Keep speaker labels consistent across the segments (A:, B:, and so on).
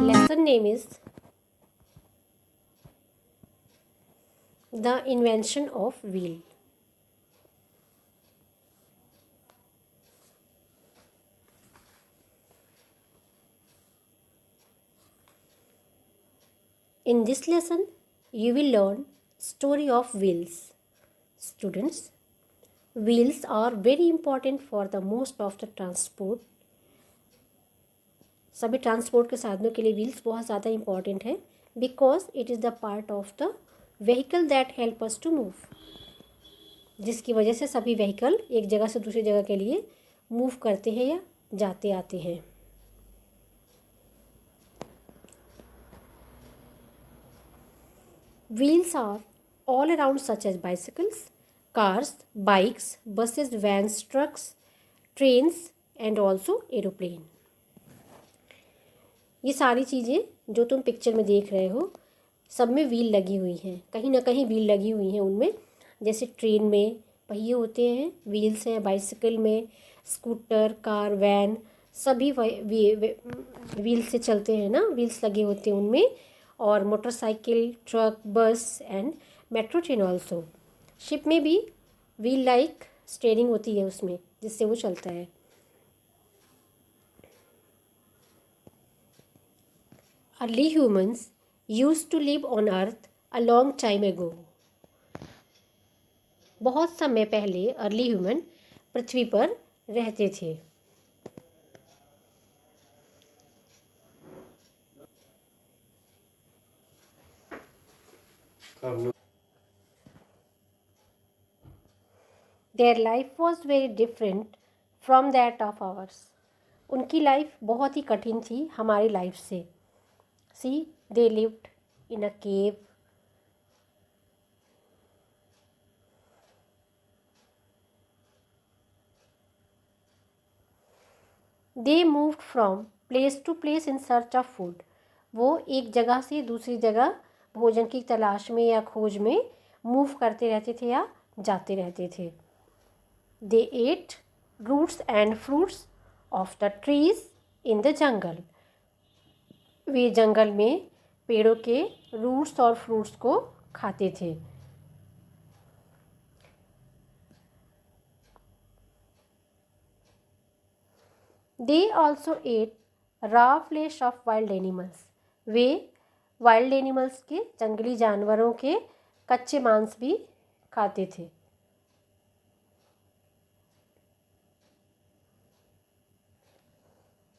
A: lesson name is The Invention of Wheel. In this lesson, you will learn story of wheels. Students, wheels are very important for the most of the transport. सभी transport के साधनों के लिए wheels बहुत ज़्यादा important है because it is the part of the vehicle that help us to move, जिसकी वजह से सभी व्हीकल एक जगह से दूसरी जगह के लिए मूव करते हैं या जाते आते हैं. Wheels are all around such as bicycles, cars, bikes, buses, vans, trucks, trains and also aeroplane. ये सारी चीज़ें जो तुम पिक्चर में देख रहे हो सब में व्हील लगी हुई हैं, कहीं ना कहीं व्हील लगी हुई हैं उनमें. जैसे ट्रेन में पहिए होते हैं, व्हील्स हैं. बाइसिकल में, स्कूटर, कार, वैन सभी व्हील से चलते हैं ना, व्हील्स लगे होते हैं उनमें. और मोटरसाइकिल, ट्रक, बस and metro train also. Ship में भी व्हील लाइक स्टीयरिंग होती है उसमें, जिससे वो चलता है. Early humans used to live on earth a long time ago. बहुत समय पहले अर्ली ह्यूमन पृथ्वी पर रहते थे. Their life was very different from that of ours. उनकी लाइफ बहुत ही कठिन थी हमारी लाइफ से. See, they lived in a cave. They moved from place to place in search of food. वो एक जगह से दूसरी जगह भोजन की तलाश में या खोज में मूव करते रहते थे या जाते रहते थे. They ate roots and fruits of the trees in the jungle. वे जंगल में पेड़ों के रूट्स और फ्रूट्स को खाते थे. They also ate raw flesh of wild animals. Way wild animals के, जंगली जानवरों के कच्चे मांस भी खाते थे.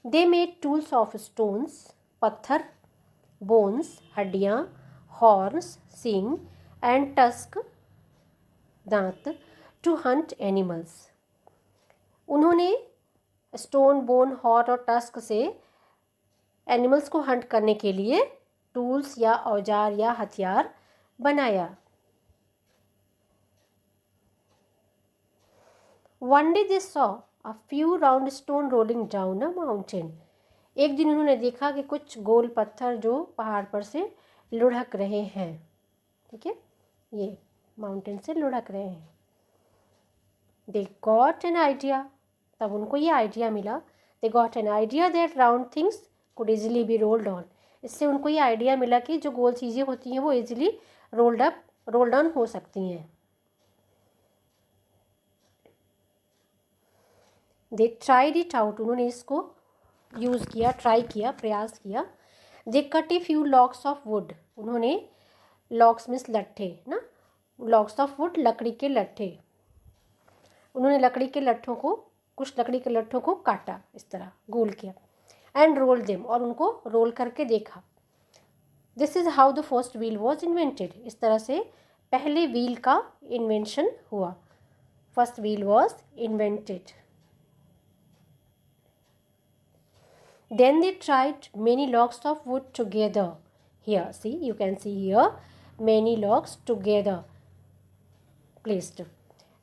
A: They made tools of stones, पत्थर, बोन्स, हड्डियाँ, हॉर्न्स, सींग एंड टस्क, दांत, टू हंट एनिमल्स. उन्होंने स्टोन, बोन, हॉर्न और टस्क से एनिमल्स को हंट करने के लिए टूल्स या औजार या हथियार बनाया. One day they saw a few round stone rolling down a mountain. एक दिन उन्होंने देखा कि कुछ गोल पत्थर जो पहाड़ पर से लुढ़क रहे हैं. ठीक है, ये माउंटेन से लुढ़क रहे हैं. They got an idea. तब उनको ये आइडिया मिला. They got an idea that round things could easily be rolled on. इससे उनको ये आइडिया मिला कि जो गोल चीज़ें होती हैं वो इजीली रोल डाउन हो सकती हैं. They tried it out. उन्होंने इसको यूज़ किया, ट्राई किया, प्रयास किया. They cut a few logs of wood. उन्होंने logs मीन्स लट्ठे ना, logs of wood लकड़ी के लट्ठे. उन्होंने लकड़ी के लट्ठों को, कुछ लकड़ी के लट्ठों को काटा, इस तरह गोल किया. एंड रोल देम, और उनको रोल करके देखा. This is how the first wheel was invented. इस तरह से पहले व्हील का इन्वेंशन हुआ. First wheel was invented. Then they tried many logs of wood together. Here, see, you can see here many logs together placed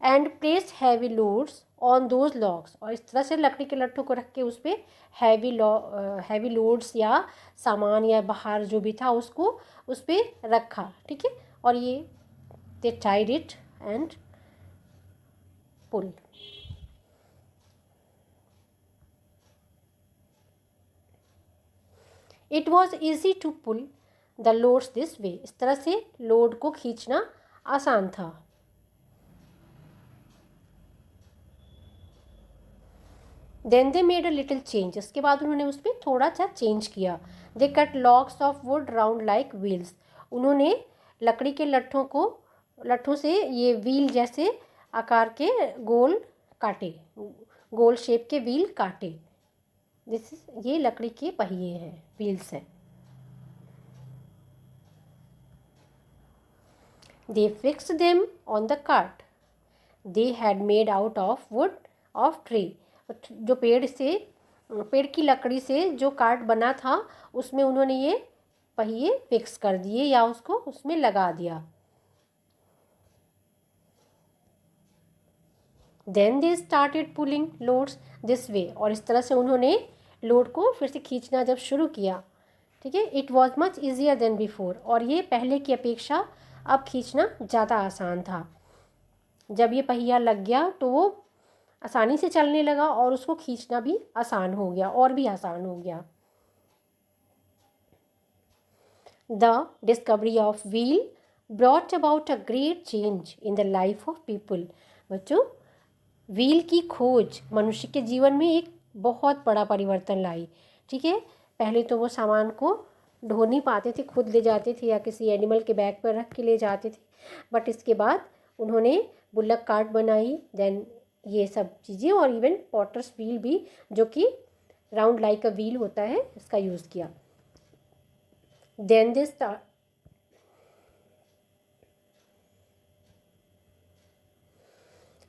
A: and placed heavy loads on those logs. और इस तरह से लकड़ी के लट्ठों को रख के उस पर हैवी लोड्स या सामान या बाहर जो भी था उसको उस पर रखा. ठीक है, और ये they tied it and pulled. It was easy to pull the loads this way, इस तरह से लोड को खींचना आसान था। Then they made a little change, इसके बाद उन्होंने उसमें थोड़ा सा चेंज किया। They cut logs of wood round like wheels, उन्होंने लकड़ी के लट्ठों से ये व्हील जैसे आकार के गोल काटे, गोल शेप के व्हील काटे। ये लकड़ी के पहिए हैं, व्हील्स हैं। दे fixed them on the cart they had made out of would of tree, जो पेड़ की लकड़ी से जो कार्ट बना था उसमें उन्होंने ये पहिए फिक्स कर दिए या उसको उसमें लगा दिया। Then they started pulling loads this way, और इस तरह से उन्होंने लोड को फिर से खींचना जब शुरू किया, ठीक है। It was much easier than before, और ये पहले की अपेक्षा अब खींचना ज़्यादा आसान था। जब ये पहिया लग गया तो वो आसानी से चलने लगा और उसको खींचना भी आसान हो गया, और भी आसान हो गया। The discovery of wheel brought about a great change in the life of people. बच्चों, व्हील की खोज मनुष्य के जीवन में एक बहुत बड़ा परिवर्तन लाई, ठीक है। पहले तो वो सामान को ढो नहीं पाते थे, खुद ले जाते थे या किसी एनिमल के बैग पर रख के ले जाते थे, बट इसके बाद उन्होंने बुल्लक कार्ट बनाई, देन ये सब चीज़ें, और इवन पॉटर्स व्हील भी, जो कि राउंड लाइक अ व्हील होता है, इसका यूज़ किया। Then they start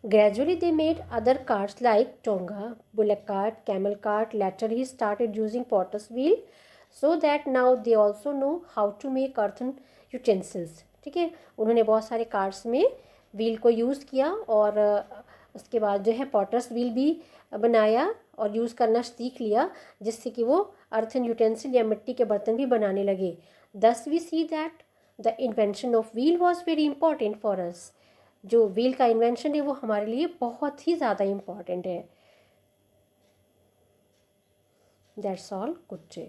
A: Gradually, they made other carts like tonga, bullock cart, camel cart. Later, he started using potter's wheel, so that now they also know how to make earthen utensils. ठीक है, उन्होंने बहुत सारे carts में wheel को use किया, और उसके बाद जो है पॉटर्स व्हील भी बनाया और यूज़ करना सीख लिया, जिससे कि वो अर्थन यूटेंसिल या मिट्टी के बर्तन भी बनाने लगे। Thus we see that the invention of wheel was very important for us. जो व्हील का इन्वेंशन है वो हमारे लिए बहुत ही ज़्यादा इम्पॉर्टेंट है। That's all, good day.